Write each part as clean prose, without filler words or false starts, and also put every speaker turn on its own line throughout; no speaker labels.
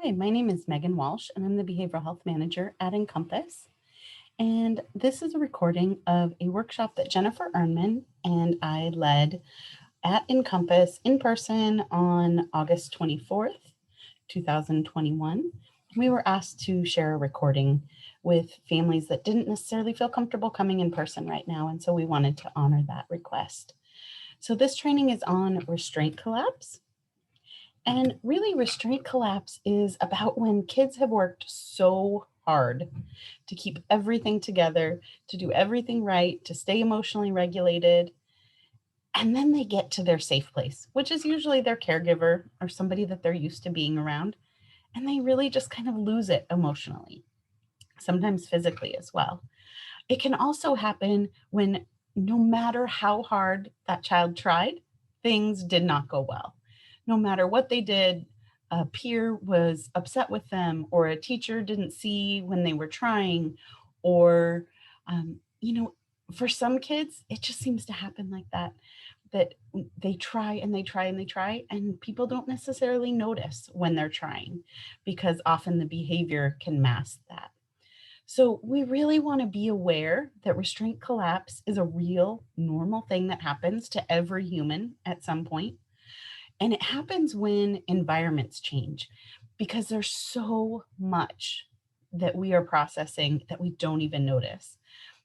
Hi, my name is Megan Walsh, and I'm the Behavioral Health Manager at Encompass. And this is a recording of a workshop that Jennifer Earnman and I led at Encompass in person on August 24th, 2021. We were asked to share a recording with families that didn't necessarily feel comfortable coming in person right now, and so we wanted to honor that request. So this training is on restraint collapse. And really, restraint collapse is about when kids have worked so hard to keep everything together, to do everything right, to stay emotionally regulated. And then they get to their safe place, which is usually their caregiver or somebody that they're used to being around. And they really just kind of lose it emotionally, sometimes physically as well. It can also happen when no matter how hard that child tried, things did not go well. No matter what they did, a peer was upset with them, or a teacher didn't see when they were trying, or, um, you know, for some kids, it just seems to happen like that, that they try and they try and they try, and people don't necessarily notice when they're trying because often the behavior can mask that. So we really want to be aware that restraint collapse is a real normal thing that happens to every human at some point. And it happens when environments change because there's so much that we are processing that we don't even notice.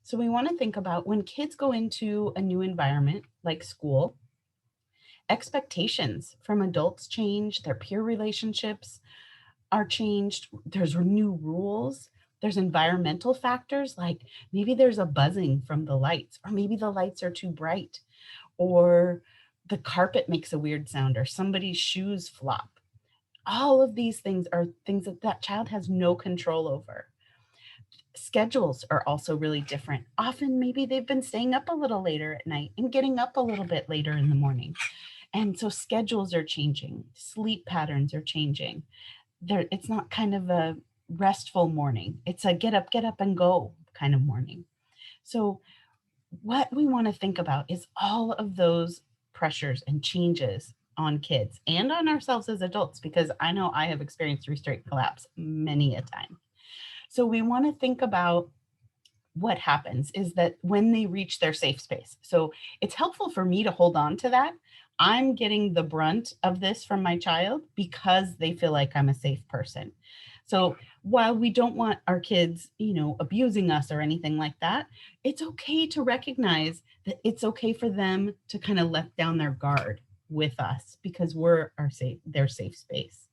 So we want to think about when kids go into a new environment like school, expectations from adults change, their peer relationships are changed. There's new rules. There's environmental factors like maybe there's a buzzing from the lights, or maybe the lights are too bright, or the carpet makes a weird sound, or somebody's shoes flop. All of these things are things that that child has no control over. Schedules are also really different. Often, maybe they've been staying up a little later at night and getting up a little bit later in the morning. And so schedules are changing, sleep patterns are changing. It's not kind of a restful morning. It's a get up and go kind of morning. So what we want to think about is all of those pressures and changes on kids and on ourselves as adults, because I know I have experienced restraint collapse many a time. So we want to think about what happens is that when they reach their safe space. So it's helpful for me to hold on to that. I'm getting the brunt of this from my child because they feel like I'm a safe person. So while we don't want our kids, abusing us or anything like that, it's okay to recognize that it's okay for them to kind of let down their guard with us because we're their safe space.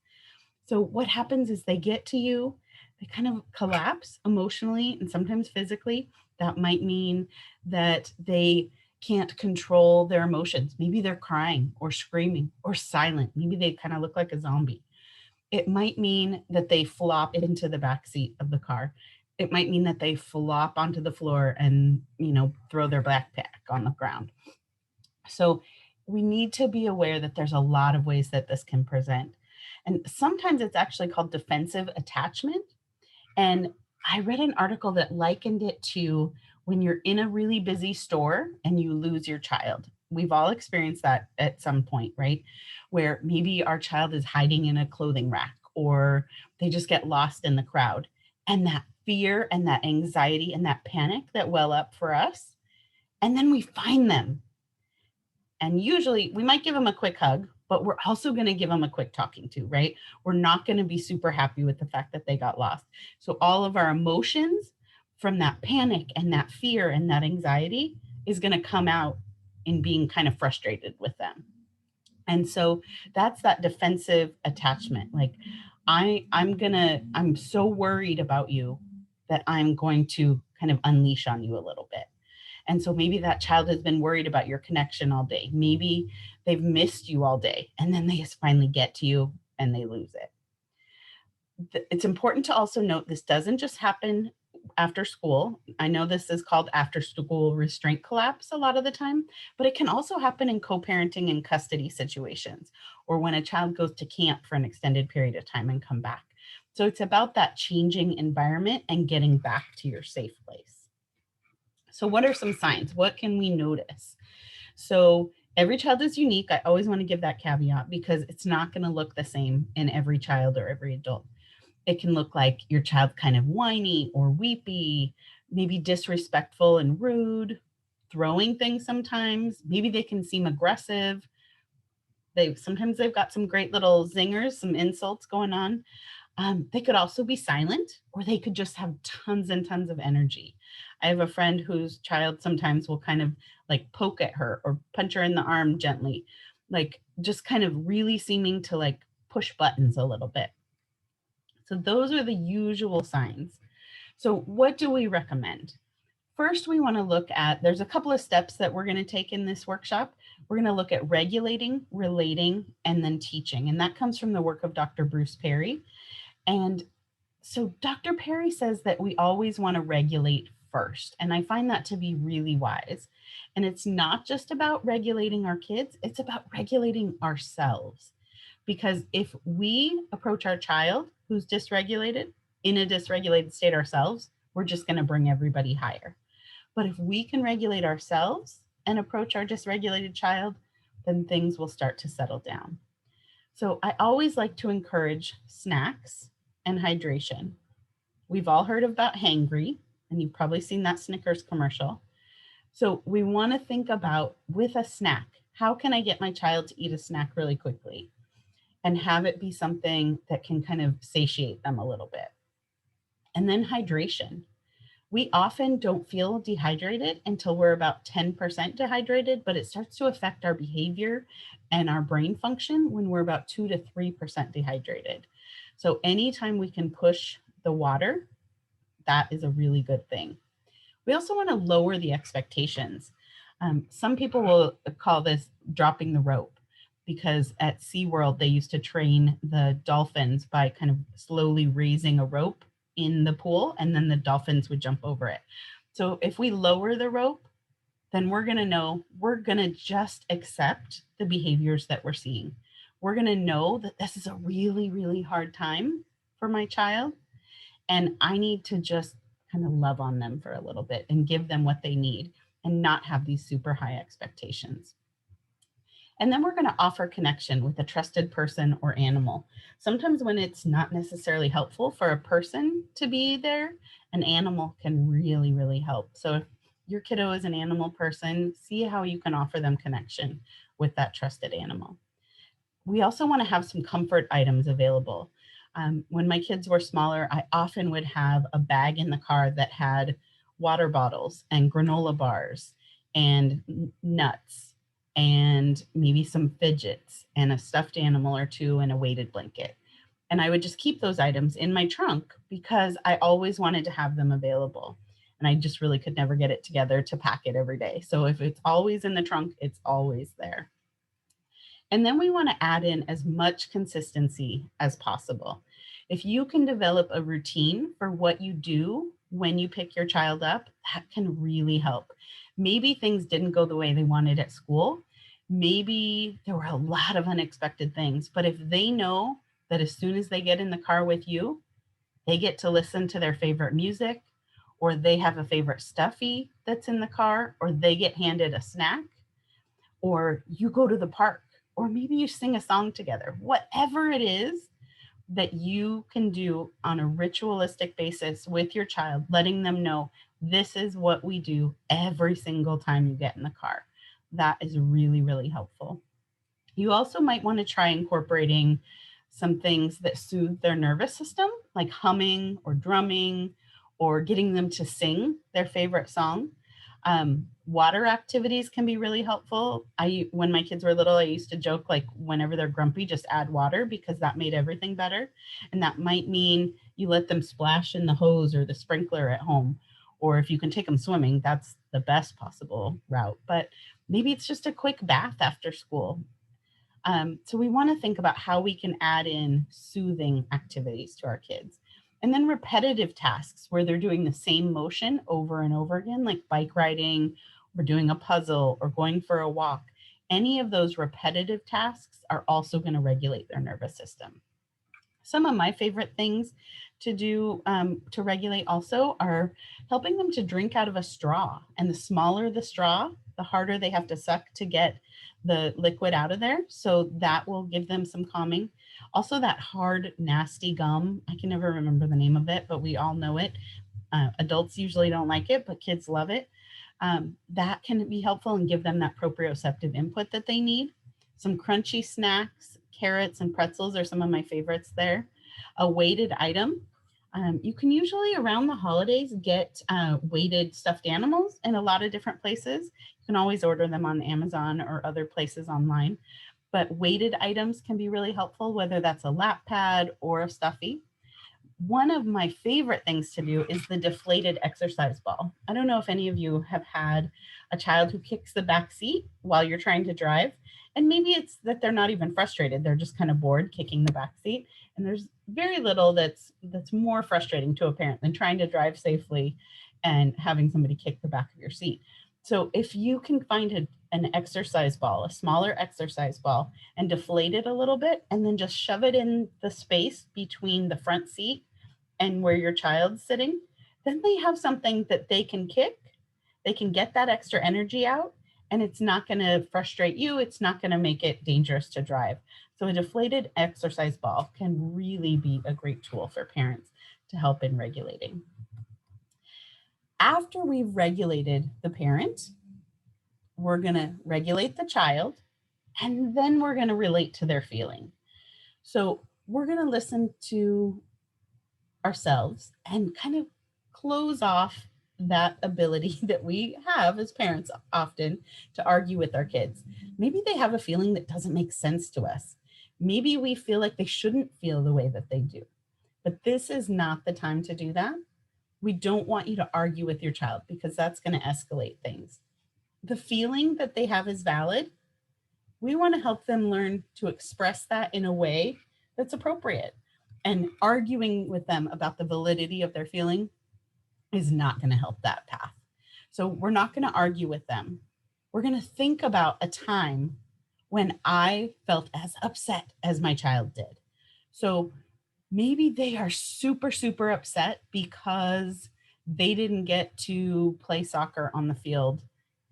So what happens is they get to you, they kind of collapse emotionally and sometimes physically. That might mean that they can't control their emotions. Maybe they're crying or screaming or silent. Maybe they kind of look like a zombie. It might mean that they flop into the back seat of the car. It might mean that they flop onto the floor and, throw their backpack on the ground. So we need to be aware that there's a lot of ways that this can present. And sometimes it's actually called defensive attachment. And I read an article that likened it to when you're in a really busy store and you lose your child. We've all experienced that at some point, right? Where maybe our child is hiding in a clothing rack or they just get lost in the crowd. And that fear and that anxiety and that panic that well up for us. And then we find them. And usually we might give them a quick hug, but we're also going to give them a quick talking to, right? We're not going to be super happy with the fact that they got lost. So all of our emotions from that panic and that fear and that anxiety is going to come out in being kind of frustrated with them. And so that's that defensive attachment. Like I'm so worried about you that I'm going to kind of unleash on you a little bit. And so maybe that child has been worried about your connection all day. Maybe they've missed you all day and then they just finally get to you and they lose it. It's important to also note this doesn't just happen after school. I know this is called after school restraint collapse a lot of the time, but it can also happen in co-parenting and custody situations or when a child goes to camp for an extended period of time and come back. So it's about that changing environment and getting back to your safe place. So what are some signs? What can we notice? So every child is unique. I always want to give that caveat because it's not going to look the same in every child or every adult. It can look like your child's kind of whiny or weepy, maybe disrespectful and rude, throwing things sometimes. Maybe they can seem aggressive. They've got some great little zingers, some insults going on. They could also be silent, or they could just have tons and tons of energy. I have a friend whose child sometimes will kind of like poke at her or punch her in the arm gently, like just kind of really seeming to like push buttons a little bit. So those are the usual signs. So what do we recommend? First, we want to look at, there's a couple of steps that we're going to take in this workshop. We're going to look at regulating, relating, and then teaching. And that comes from the work of Dr. Bruce Perry. And so Dr. Perry says that we always want to regulate first. And I find that to be really wise. And it's not just about regulating our kids, it's about regulating ourselves. Because if we approach our child who's dysregulated in a dysregulated state ourselves, we're just going to bring everybody higher. But if we can regulate ourselves and approach our dysregulated child, then things will start to settle down. So I always like to encourage snacks and hydration. We've all heard about hangry, and you've probably seen that Snickers commercial. So we want to think about, with a snack, how can I get my child to eat a snack really quickly and have it be something that can kind of satiate them a little bit? And then hydration. We often don't feel dehydrated until we're about 10% dehydrated, but it starts to affect our behavior and our brain function when we're about 2 to 3% dehydrated. So anytime we can push the water, that is a really good thing. We also want to lower the expectations. Some people will call this dropping the rope, because at SeaWorld, they used to train the dolphins by kind of slowly raising a rope in the pool, and then the dolphins would jump over it. So if we lower the rope, then we're going to know, we're going to just accept the behaviors that we're seeing. We're going to know that this is a really, really hard time for my child, and I need to just kind of love on them for a little bit and give them what they need and not have these super high expectations. And then we're going to offer connection with a trusted person or animal. Sometimes when it's not necessarily helpful for a person to be there, an animal can really, really help. So if your kiddo is an animal person, see how you can offer them connection with that trusted animal. We also want to have some comfort items available. When my kids were smaller, I often would have a bag in the car that had water bottles and granola bars and nuts and maybe some fidgets and a stuffed animal or two and a weighted blanket. And I would just keep those items in my trunk because I always wanted to have them available. And I just really could never get it together to pack it every day. So if it's always in the trunk, it's always there. And then we want to add in as much consistency as possible. If you can develop a routine for what you do when you pick your child up, that can really help. Maybe things didn't go the way they wanted at school. Maybe there were a lot of unexpected things, but if they know that as soon as they get in the car with you, they get to listen to their favorite music, or they have a favorite stuffy that's in the car, or they get handed a snack, or you go to the park, or maybe you sing a song together, whatever it is that you can do on a ritualistic basis with your child, letting them know this is what we do every single time you get in the car. That is really, really helpful. You also might want to try incorporating some things that soothe their nervous system, like humming or drumming, or getting them to sing their favorite song. Water activities can be really helpful. When my kids were little, I used to joke, like, whenever they're grumpy, just add water, because that made everything better. And that might mean you let them splash in the hose or the sprinkler at home. Or if you can take them swimming, that's the best possible route. But maybe it's just a quick bath after school. So we want to think about how we can add in soothing activities to our kids. And then repetitive tasks where they're doing the same motion over and over again, like bike riding, or doing a puzzle, or going for a walk. Any of those repetitive tasks are also going to regulate their nervous system. Some of my favorite things to do to regulate also are helping them to drink out of a straw. And the smaller the straw, the harder they have to suck to get the liquid out of there. So that will give them some calming. Also, that hard, nasty gum, I can never remember the name of it, but we all know it. Adults usually don't like it, but kids love it. That can be helpful and give them that proprioceptive input that they need. Some crunchy snacks, carrots and pretzels are some of my favorites there. A weighted item. You can usually around the holidays get weighted stuffed animals in a lot of different places. You can always order them on Amazon or other places online. But weighted items can be really helpful, whether that's a lap pad or a stuffy. One of my favorite things to do is the deflated exercise ball. I don't know if any of you have had a child who kicks the back seat while you're trying to drive. And maybe it's that they're not even frustrated. They're just kind of bored kicking the back seat. And there's very little that's more frustrating to a parent than trying to drive safely and having somebody kick the back of your seat. So if you can find an exercise ball, a smaller exercise ball, and deflate it a little bit, and then just shove it in the space between the front seat and where your child's sitting, then they have something that they can kick. They can get that extra energy out, and it's not going to frustrate you. It's not going to make it dangerous to drive. So, a deflated exercise ball can really be a great tool for parents to help in regulating. After we've regulated the parent, we're going to regulate the child, and then we're going to relate to their feeling. So, we're going to listen to ourselves and kind of close off that ability that we have as parents often to argue with our kids. Maybe they have a feeling that doesn't make sense to us. Maybe we feel like they shouldn't feel the way that they do. But this is not the time to do that. We don't want you to argue with your child because that's going to escalate things. The feeling that they have is valid. We want to help them learn to express that in a way that's appropriate. And arguing with them about the validity of their feeling is not going to help that path. So we're not going to argue with them. We're going to think about a time when I felt as upset as my child did. So maybe they are super, super upset because they didn't get to play soccer on the field.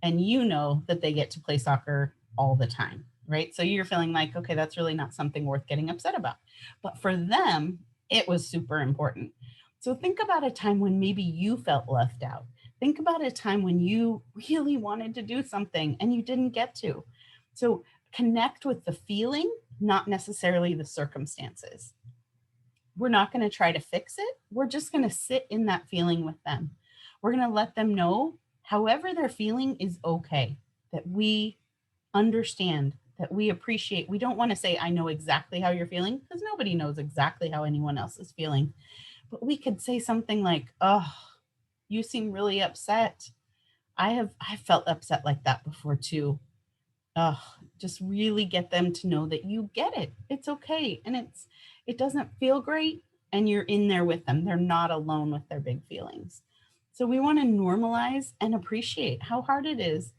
And you know that they get to play soccer all the time, right? So you're feeling like, okay, that's really not something worth getting upset about. But for them, it was super important. So think about a time when maybe you felt left out. Think about a time when you really wanted to do something and you didn't get to. So connect with the feeling, not necessarily the circumstances. We're not going to try to fix it. We're just going to sit in that feeling with them. We're going to let them know, however they're feeling is okay, that we understand, that we appreciate. We don't want to say, I know exactly how you're feeling, because nobody knows exactly how anyone else is feeling. But we could say something like, oh, you seem really upset. I felt upset like that before too. Oh, just really get them to know that you get it. It's okay. And it doesn't feel great. And you're in there with them. They're not alone with their big feelings. So we want to normalize and appreciate how hard it is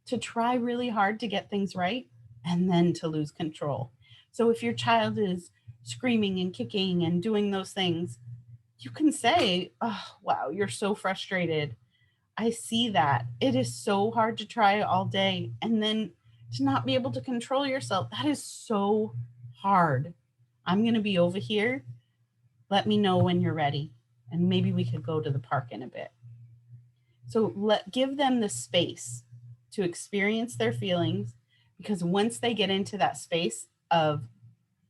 to try really hard to get things right and then to lose control. So if your child is screaming and kicking and doing those things, you can say, oh, wow, you're so frustrated. I see that. It is so hard to try all day and then to not be able to control yourself. That is so hard. I'm going to be over here. Let me know when you're ready. And maybe we could go to the park in a bit. So give them the space to experience their feelings, because once they get into that space of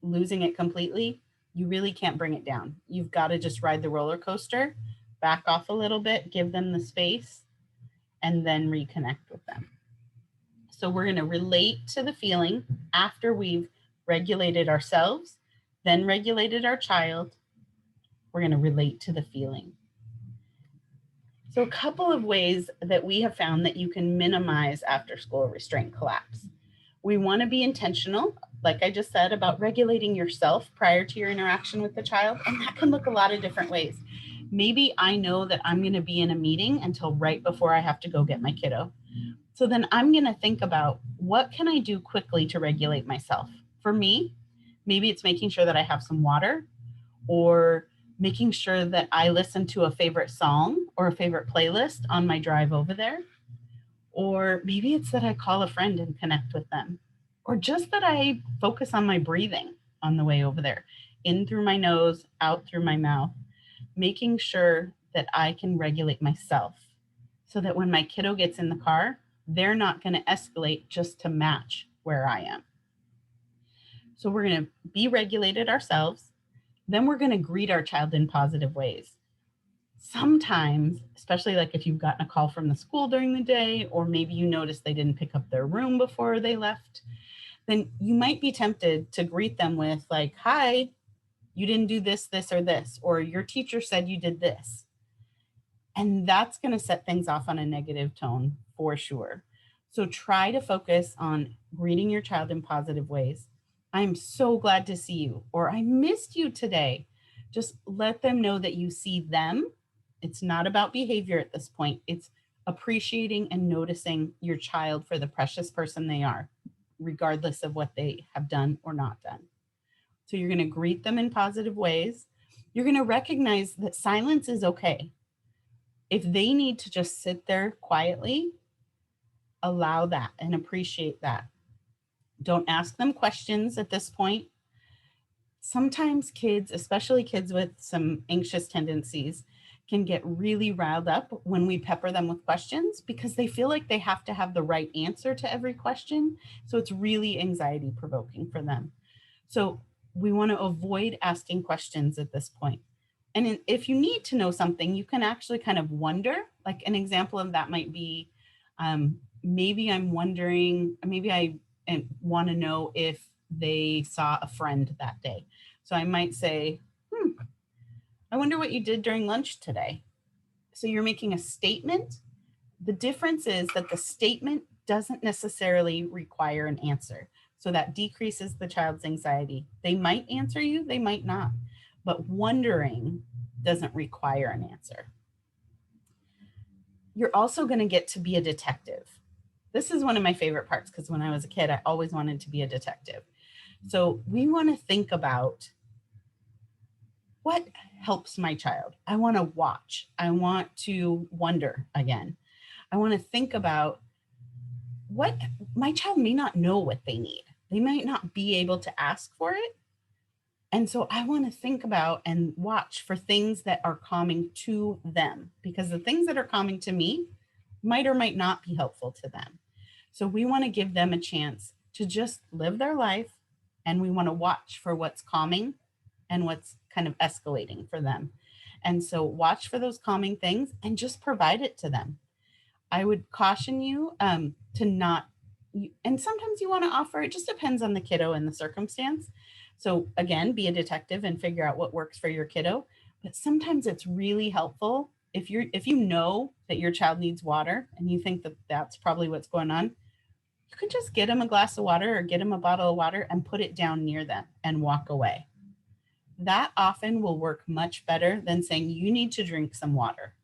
losing it completely, you really can't bring it down. You've got to just ride the roller coaster, back off a little bit, give them the space, and then reconnect with them. So we're going to relate to the feeling after we've regulated ourselves, then regulated our child. We're going to relate to the feeling. So a couple of ways that we have found that you can minimize after school restraint collapse. We want to be intentional, like I just said, about regulating yourself prior to your interaction with the child. And that can look a lot of different ways. Maybe I know that I'm going to be in a meeting until right before I have to go get my kiddo. So then I'm going to think about, what can I do quickly to regulate myself? For me, maybe it's making sure that I have some water. or making sure that I listen to a favorite song or a favorite playlist on my drive over there. Or maybe it's that I call a friend and connect with them, or just that I focus on my breathing on the way over there, in through my nose, out through my mouth, making sure that I can regulate myself so that when my kiddo gets in the car, they're not going to escalate just to match where I am. So we're going to be regulated ourselves. Then we're going to greet our child in positive ways. Sometimes, especially like if you've gotten a call from the school during the day, or maybe you notice they didn't pick up their room before they left, then you might be tempted to greet them with, like, hi, you didn't do this, this, or this, or your teacher said you did this. And that's going to set things off on a negative tone for sure. So try to focus on greeting your child in positive ways. I'm so glad to see you, or I missed you today. Just let them know that you see them. It's not about behavior at this point. It's appreciating and noticing your child for the precious person they are, regardless of what they have done or not done. So you're going to greet them in positive ways. You're going to recognize that silence is okay. If they need to just sit there quietly, allow that and appreciate that. Don't ask them questions at this point. Sometimes kids, especially kids with some anxious tendencies, can get really riled up when we pepper them with questions because they feel like they have to have the right answer to every question. So it's really anxiety provoking for them. So we want to avoid asking questions at this point. And if you need to know something, you can actually kind of wonder. Like an example of that might be, maybe I'm wondering, maybe I want to know if they saw a friend that day. So I might say, I wonder what you did during lunch today. So you're making a statement. The difference is that the statement doesn't necessarily require an answer. So that decreases the child's anxiety. They might answer you, they might not, but wondering doesn't require an answer. You're also going to get to be a detective. This is one of my favorite parts because when I was a kid, I always wanted to be a detective. So we want to think about what helps my child. I want to watch. I want to wonder again. I want to think about what my child may not know what they need. They might not be able to ask for it. And so I want to think about and watch for things that are calming to them, because the things that are calming to me might or might not be helpful to them. So we want to give them a chance to just live their life, and we want to watch for what's calming and what's kind of escalating for them. And so watch for those calming things and just provide it to them. I would caution you to not, and sometimes you want to offer, it just depends on the kiddo and the circumstance. So again, be a detective and figure out what works for your kiddo. But sometimes it's really helpful if you know that your child needs water and you think that that's probably what's going on, you can just get them a glass of water or get them a bottle of water and put it down near them and walk away. That often will work much better than saying you need to drink some water,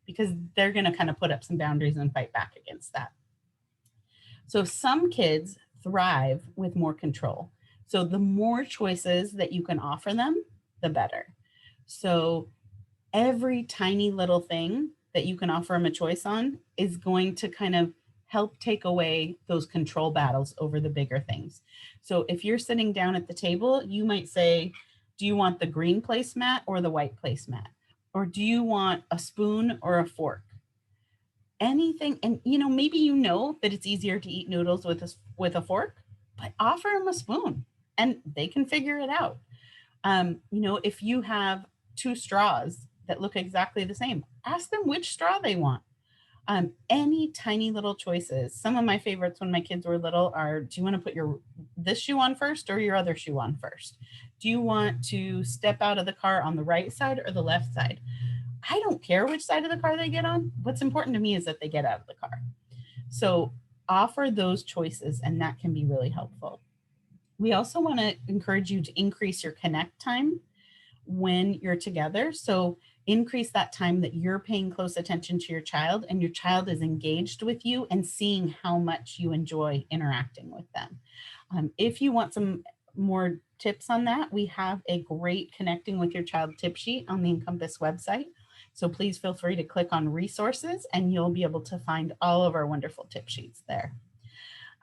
because they're going to kind of put up some boundaries and fight back against that. So some kids thrive with more control. So the more choices that you can offer them, the better. So every tiny little thing that you can offer them a choice on is going to kind of help take away those control battles over the bigger things. So if you're sitting down at the table, you might say, do you want the green placemat or the white placemat? Or do you want a spoon or a fork? Anything. And maybe that it's easier to eat noodles with a fork, but offer them a spoon and they can figure it out. If you have two straws that look exactly the same, ask them which straw they want. Any tiny little choices. Some of my favorites when my kids were little are, do you want to put this shoe on first or your other shoe on first? Do you want to step out of the car on the right side or the left side? I don't care which side of the car they get on. What's important to me is that they get out of the car. So offer those choices, and that can be really helpful. We also want to encourage you to increase your connect time when you're together. So increase that time that you're paying close attention to your child and your child is engaged with you and seeing how much you enjoy interacting with them. If you want some more tips on that, we have a great Connecting with Your Child tip sheet on the Encompass website. So please feel free to click on resources and you'll be able to find all of our wonderful tip sheets there.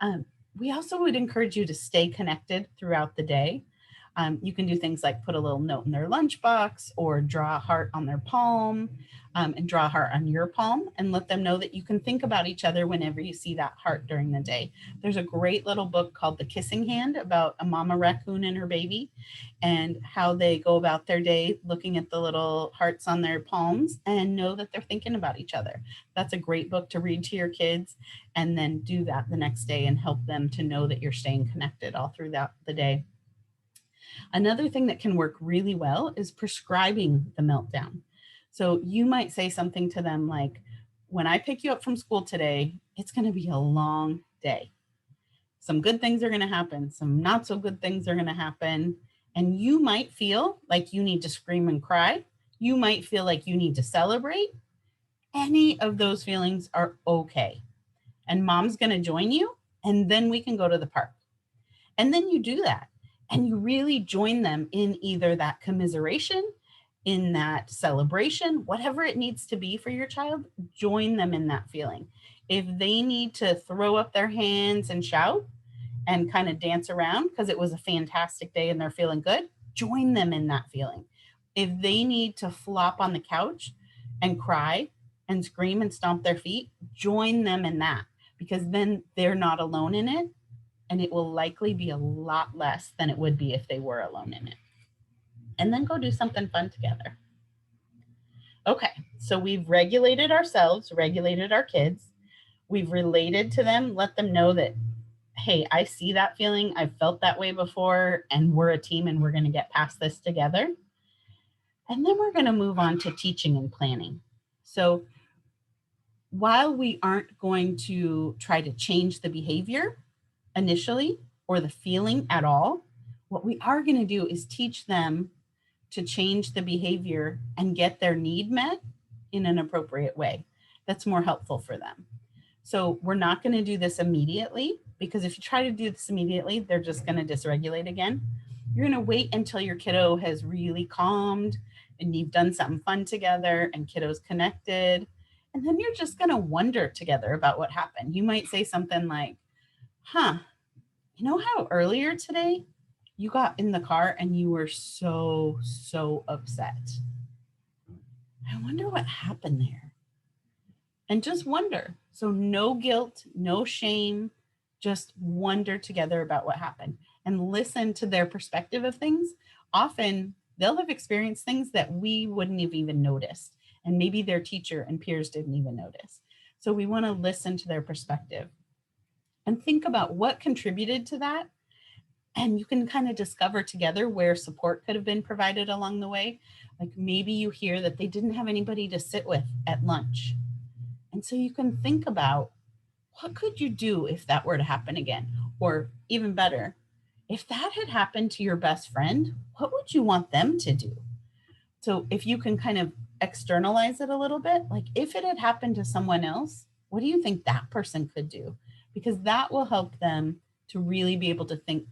Um, we also would encourage you to stay connected throughout the day. You can do things like put a little note in their lunchbox or draw a heart on their palm, and draw a heart on your palm and let them know that you can think about each other whenever you see that heart during the day. There's a great little book called The Kissing Hand about a mama raccoon and her baby and how they go about their day looking at the little hearts on their palms and know that they're thinking about each other. That's a great book to read to your kids and then do that the next day and help them to know that you're staying connected all throughout the day. Another thing that can work really well is prescribing the meltdown. So you might say something to them like, when I pick you up from school today, it's going to be a long day. Some good things are going to happen, some not so good things are going to happen. And you might feel like you need to scream and cry. You might feel like you need to celebrate. Any of those feelings are okay. And mom's going to join you, and then we can go to the park. And then you do that and you really join them in either that commiseration, in that celebration, whatever it needs to be for your child, join them in that feeling. If they need to throw up their hands and shout and kind of dance around because it was a fantastic day and they're feeling good, join them in that feeling. If they need to flop on the couch and cry and scream and stomp their feet, join them in that because then they're not alone in it and it will likely be a lot less than it would be if they were alone in it. And then go do something fun together. Okay, so we've regulated ourselves, regulated our kids. We've related to them, let them know that, hey, I see that feeling. I've felt that way before, and we're a team and we're going to get past this together. And then we're going to move on to teaching and planning. So while we aren't going to try to change the behavior initially or the feeling at all, what we are going to do is teach them to change the behavior and get their need met in an appropriate way that's more helpful for them. So we're not going to do this immediately because if you try to do this immediately, they're just going to dysregulate again. You're going to wait until your kiddo has really calmed and you've done something fun together and kiddo's connected. And then you're just going to wonder together about what happened. You might say something like, you know how earlier today you got in the car and you were so upset? I wonder what happened there. And just wonder. So no guilt, no shame, just wonder together about what happened and listen to their perspective of things. Often they'll have experienced things that we wouldn't have even noticed. And maybe their teacher and peers didn't even notice. So we want to listen to their perspective and think about what contributed to that. And you can kind of discover together where support could have been provided along the way. Like maybe you hear that they didn't have anybody to sit with at lunch. And so you can think about what could you do if that were to happen again? Or even better, if that had happened to your best friend, what would you want them to do? So if you can kind of externalize it a little bit, like if it had happened to someone else, what do you think that person could do? Because that will help them to really be able to think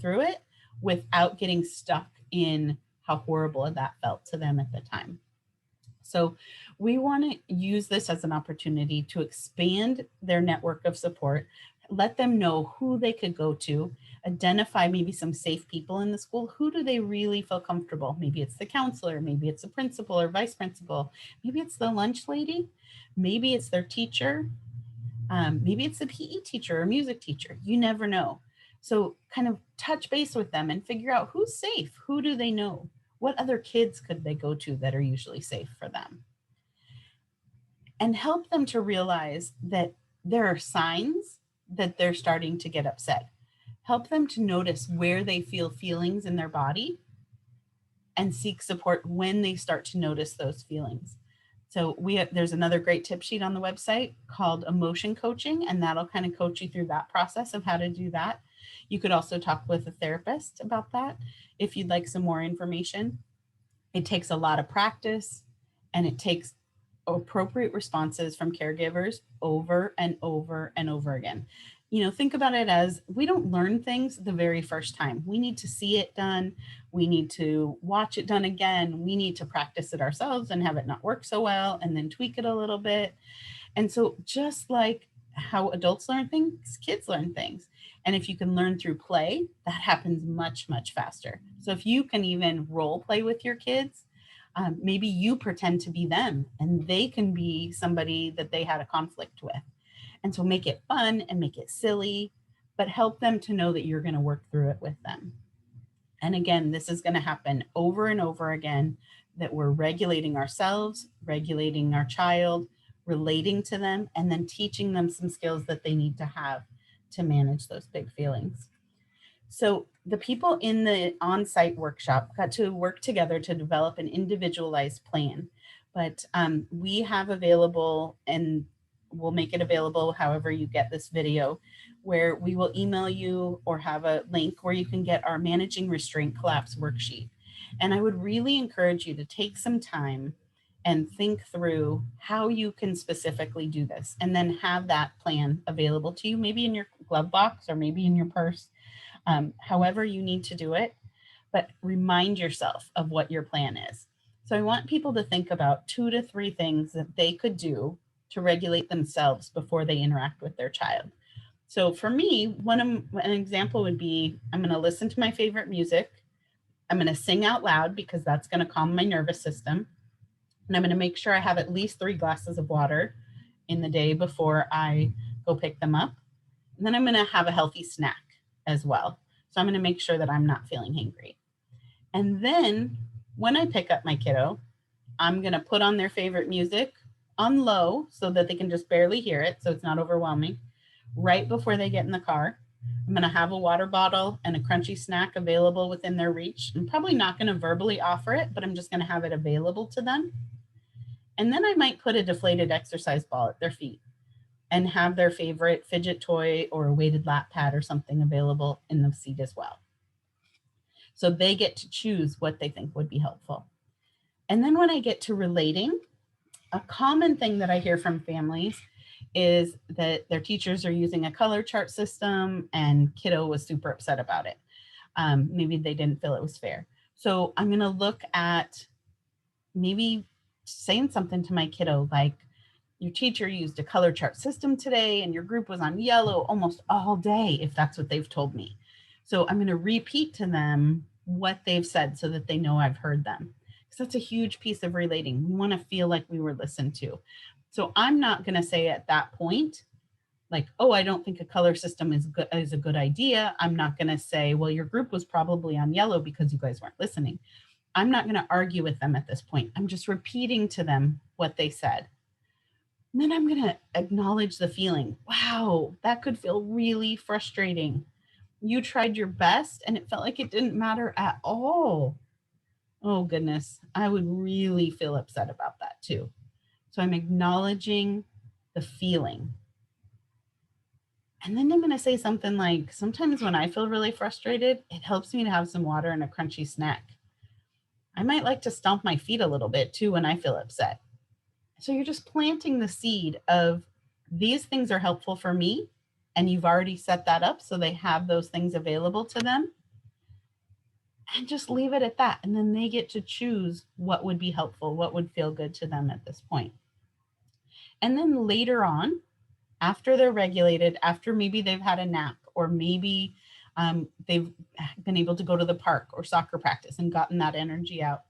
through it without getting stuck in how horrible that felt to them at the time. So we want to use this as an opportunity to expand their network of support, let them know who they could go to, identify maybe some safe people in the school. Who do they really feel comfortable? Maybe it's the counselor, maybe it's the principal or vice principal, maybe it's the lunch lady, maybe it's their teacher, maybe it's the PE teacher or music teacher. You never know. So kind of touch base with them and figure out who's safe. Who do they know? What other kids could they go to that are usually safe for them? And help them to realize that there are signs that they're starting to get upset. Help them to notice where they feel feelings in their body and seek support when they start to notice those feelings. So there's another great tip sheet on the website called emotion coaching, and that'll kind of coach you through that process of how to do that. You could also talk with a therapist about that if you'd like some more information. It takes a lot of practice and it takes appropriate responses from caregivers over and over and over again. Think about it as we don't learn things the very first time. We need to see it done. We need to watch it done again. We need to practice it ourselves and have it not work so well and then tweak it a little bit. And so, just like how adults learn things, kids learn things. And if you can learn through play, that happens much, much faster. So, if you can even role play with your kids, maybe you pretend to be them and they can be somebody that they had a conflict with. And so, make it fun and make it silly, but help them to know that you're going to work through it with them. And again, this is going to happen over and over again, that we're regulating ourselves, regulating our child, relating to them, and then teaching them some skills that they need to have to manage those big feelings. So the people in the on-site workshop got to work together to develop an individualized plan. But we have available, and we'll make it available however you get this video, where we will email you or have a link where you can get our Managing Restraint Collapse worksheet. And I would really encourage you to take some time and think through how you can specifically do this, and then have that plan available to you, maybe in your glove box or maybe in your purse, however you need to do it, but remind yourself of what your plan is. So I want people to think about 2 to 3 things that they could do to regulate themselves before they interact with their child. So for me, an example would be, I'm going to listen to my favorite music. I'm going to sing out loud because that's going to calm my nervous system. And I'm going to make sure I have at least 3 glasses of water in the day before I go pick them up. And then I'm going to have a healthy snack as well. So I'm going to make sure that I'm not feeling hangry. And then when I pick up my kiddo, I'm going to put on their favorite music on low so that they can just barely hear it, so it's not overwhelming. Right before they get in the car, I'm going to have a water bottle and a crunchy snack available within their reach. I'm probably not going to verbally offer it, but I'm just going to have it available to them. And then I might put a deflated exercise ball at their feet and have their favorite fidget toy or a weighted lap pad or something available in the seat as well. So they get to choose what they think would be helpful. And then when I get to relating, a common thing that I hear from families is that their teachers are using a color chart system and kiddo was super upset about it. Maybe they didn't feel it was fair. So I'm going to look at maybe saying something to my kiddo like, your teacher used a color chart system today and your group was on yellow almost all day, if that's what they've told me. So I'm going to repeat to them what they've said so that they know I've heard them. Because that's a huge piece of relating. We want to feel like we were listened to. So I'm not going to say at that point, like, oh, I don't think a color system is a good idea. I'm not going to say, well, your group was probably on yellow because you guys weren't listening. I'm not going to argue with them at this point. I'm just repeating to them what they said. And then I'm going to acknowledge the feeling. Wow, that could feel really frustrating. You tried your best and it felt like it didn't matter at all. Oh, goodness. I would really feel upset about that too. So I'm acknowledging the feeling. And then I'm going to say something like, sometimes when I feel really frustrated, it helps me to have some water and a crunchy snack. I might like to stomp my feet a little bit too when I feel upset. So you're just planting the seed of these things are helpful for me. And you've already set that up so they have those things available to them. And just leave it at that. And then they get to choose what would be helpful, what would feel good to them at this point. And then later on, after they're regulated, after maybe they've had a nap, or maybe they've been able to go to the park or soccer practice and gotten that energy out,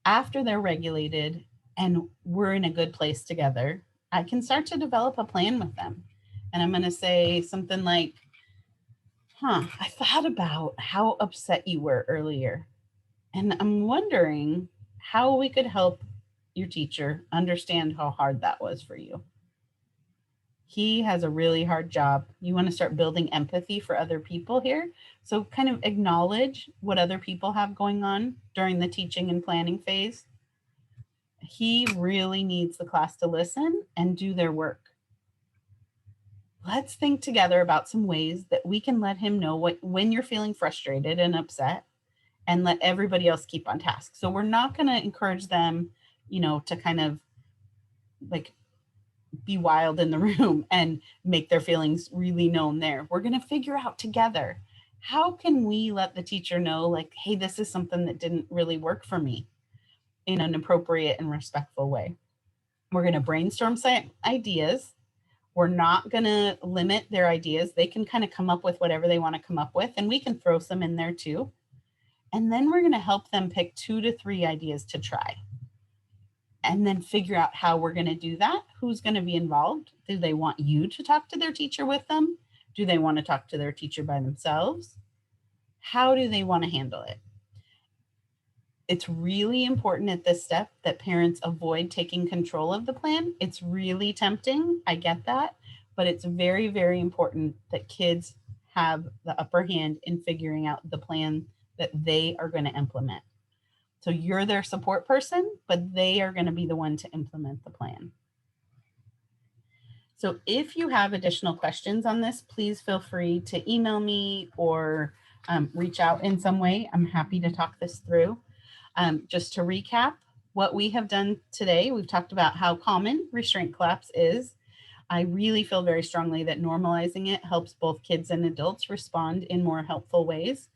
after they're regulated and we're in a good place together, I can start to develop a plan with them. And I'm going to say something like, I thought about how upset you were earlier. And I'm wondering how we could help your teacher understand how hard that was for you. He has a really hard job. You want to start building empathy for other people here. So kind of acknowledge what other people have going on during the teaching and planning phase. He really needs the class to listen and do their work. Let's think together about some ways that we can let him know when you're feeling frustrated and upset, and let everybody else keep on task. So we're not going to encourage them, to kind of like be wild in the room and make their feelings really known there. We're going to figure out together, how can we let the teacher know, like, hey, this is something that didn't really work for me, in an appropriate and respectful way. We're going to brainstorm some ideas. We're not going to limit their ideas. They can kind of come up with whatever they want to come up with, and we can throw some in there too. And then we're going to help them pick 2 to 3 ideas to try, and then figure out how we're going to do that. Who's going to be involved? Do they want you to talk to their teacher with them? Do they want to talk to their teacher by themselves? How do they want to handle it? It's really important at this step that parents avoid taking control of the plan. It's really tempting. I get that. But it's very, very important that kids have the upper hand in figuring out the plan that they are going to implement. So you're their support person, but they are going to be the one to implement the plan. So if you have additional questions on this, please feel free to email me or reach out in some way. I'm happy to talk this through. Just to recap what we have done today, we've talked about how common restraint collapse is. I really feel very strongly that normalizing it helps both kids and adults respond in more helpful ways.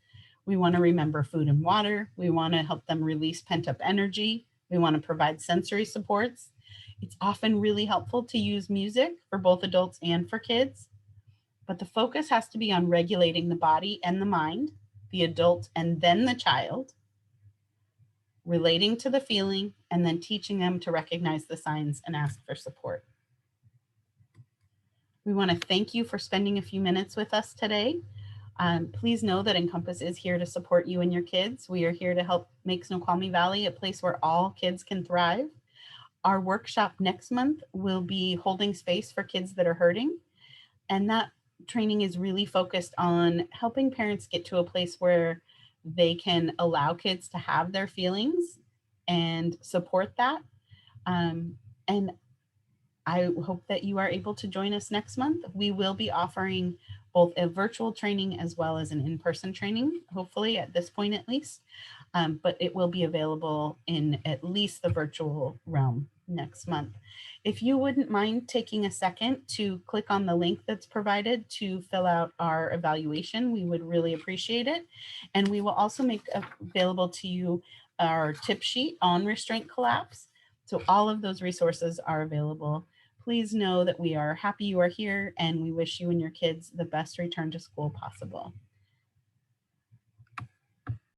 We want to remember food and water. We want to help them release pent up energy. We want to provide sensory supports. It's often really helpful to use music for both adults and for kids, but the focus has to be on regulating the body and the mind, the adult and then the child, relating to the feeling, and then teaching them to recognize the signs and ask for support. We want to thank you for spending a few minutes with us today. Please know that Encompass is here to support you and your kids. We are here to help make Snoqualmie Valley a place where all kids can thrive. Our workshop next month will be holding space for kids that are hurting. And that training is really focused on helping parents get to a place where they can allow kids to have their feelings and support that. And I hope that you are able to join us next month. We will be offering both a virtual training as well as an in-person training, hopefully at this point at least, but it will be available in at least the virtual realm next month. If you wouldn't mind taking a second to click on the link that's provided to fill out our evaluation, we would really appreciate it. And we will also make available to you our tip sheet on restraint collapse. So all of those resources are available. Please know that we are happy you are here, and we wish you and your kids the best return to school possible.